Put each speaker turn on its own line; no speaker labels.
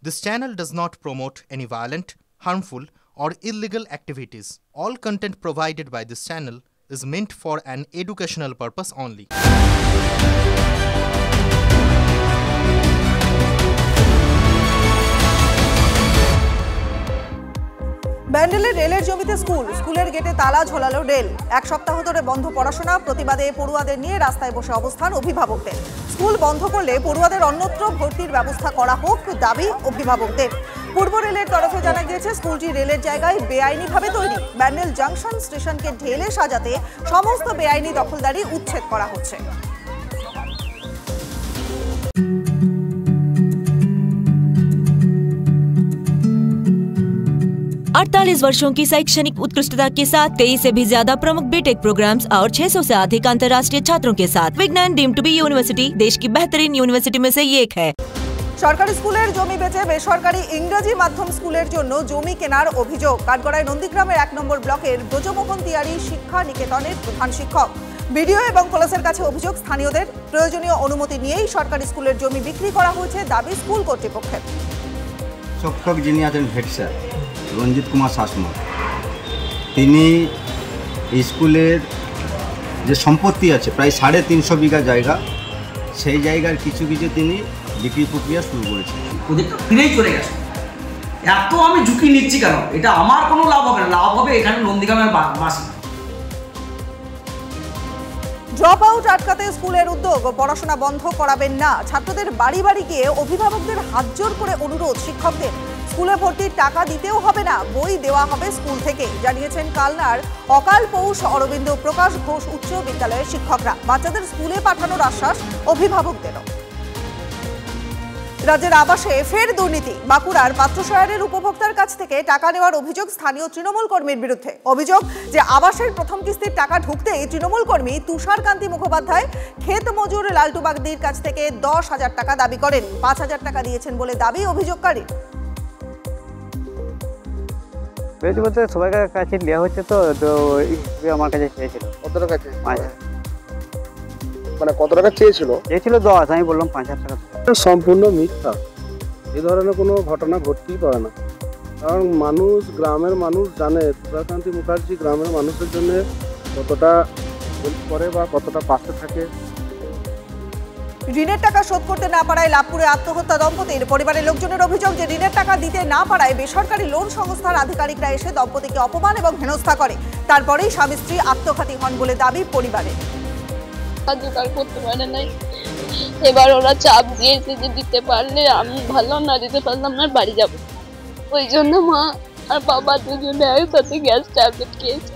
This channel does not promote any violent, harmful, or illegal activities. All content provided by this channel is meant for an educational purpose only.
ব্যান্ডেলের রেলের জমিতে স্কুলের গেটে তালা ঝোলালো rail. এক সপ্তাহ ধরে বন্ধ পড়াশোনা, প্রতিবাদে পড়ুয়াদের নিয়ে রাস্তায় বসে অবস্থান অভিভাবকদের। স্কুল বন্ধ করলে পড়ুয়াদের অন্যত্র ভর্তির ব্যবস্থা করা হোক দাবি অভিভাবকদের। পূর্ব রেলের তরফে জানা গিয়েছে স্কুলটি রেলের জায়গায় বেআইনিভাবে তৈরি। ব্যান্ডেল জাংশন স্টেশনকে ঢেলে সাজাতে সমস্ত বেআইনি দখলদারি উচ্ছেদ করা হচ্ছে।
48 वर्षों की शैक्षणिक उत्कृष्टता के साथ 23 से भी ज्यादा प्रमुख बीटेक प्रोग्राम्स और 600 से अधिक अंतर्राष्ट्रीय छात्रों के साथ विज्ञान डीम्ड टू बी यूनिवर्सिटी देश की बेहतरीन यूनिवर्सिटी में से एक है।
সরকারি স্কুলের জমি বেচে বেসরকারি ইংরেজি মাধ্যম স্কুলের জন্য জমি কেনার অভিযোগ। কাঠগড়ায় নন্দীগ্রামের 1 নম্বর ব্লকের ব্রজমোহন তিয়ারি শিক্ষা নিকেতনের প্রধান শিক্ষক। বিডিও এবং পুলিশের কাছে অভিযোগ স্থানীয়দের। প্রয়োজনীয় অনুমতি নিয়েই সরকারি স্কুলের জমি বিক্রি করা হয়েছে দাবি স্কুল কর্তৃপক্ষের।
শিক্ষক যিনি আছেন হেড স্যার রঞ্জিত কুমার শাসমল, তিনি স্কুলের যে সম্পত্তি আছে প্রায় 350 বিঘা জায়গা, সেই জায়গার কিছু তিনি বিক্রি প্রক্রিয়া শুরু করেছেন।
ওদেরটা ফিরেই চলে গেছে। এত আমি ঝুঁকি নিচ্ছি কেন? এটা আমার কোনো লাভ হবে না, লাভ হবে এখানে নন্দীগ্রামের বাসী।
ড্রপ আউট আটকাতে স্কুলের উদ্যোগ, পড়াশোনা বন্ধ করাবেন না। ছাত্রদের বাড়ি বাড়ি গিয়ে অভিভাবকদের হাতজোড় করে অনুরোধ শিক্ষকদের। স্কুলে ভর্তির টাকা দিতেও হবে না, বই দেওয়া হবে স্কুল থেকে, জানিয়েছেন কালনার অকাল পৌষ অরবিন্দ প্রকাশ ঘোষ উচ্চ বিদ্যালয়ের শিক্ষকরা। বাচ্চাদের স্কুলে পাঠানোর আশ্বাস অভিভাবকদেরও। রাজ্যের আবাসে ফের দুর্নীতি। বাঁকুড়ার পাত্রসায়রের উপভোক্তার কাছ থেকে টাকা নেওয়ার অভিযোগ স্থানীয় তৃণমূল কর্মীর বিরুদ্ধে। অভিযোগ যে আবাসের প্রথম কিস্তির টাকা ঢুকতেই তৃণমূল কর্মী তুষারকান্তি মুখোপাধ্যায় ক্ষেত মজুর লালটু বাগদির কাছ থেকে 10,000 টাকা দাবি করেন। 5,000 টাকা দিয়েছেন বলে দাবি অভিযোগকারী।
বলতে সবাই কাছে নেওয়া হচ্ছে, তো আমার কাছে চেয়েছিল।
কত টাকা চেয়েছিল? 5,000। মানে কত টাকা চেয়েছিল?
10, আমি বললাম 5,000 টাকা।
সম্পূর্ণ মিথ্যা। এই ধরনের কোনো ঘটনা ঘটতেই পারে না, কারণ গ্রামের মানুষ জানে তুষারকান্তি মুখার্জি গ্রামের মানুষের জন্য কতটা হেল্প করে বা কতটা পাশে থাকে।
ঋণের টাকা শোধ করতে না পারায় লাভপুরে আত্মহত্যা দম্পতির। পরিবারের লোকজনের অভিযোগ যে ঋণের টাকা দিতে না পারায় বেসরকারি লোন সংস্থার আধিকারিকরা এসে দম্পতিকে অপমান এবং হেনস্থা করে। তারপরেই স্বামী স্ত্রী আত্মঘাতী হন বলে দাবি পরিবারের।
জোগাড় করতে পারে নাই, এবার ওরা চাপ দিয়েছে যে দিতে পারলে আমি ভালো, না দিতে পারলাম না বাড়ি যাবো। ওই জন্য মা আর বাবা দুজনে একসাথে গ্যাস ট্যাবলেট খেয়েছে।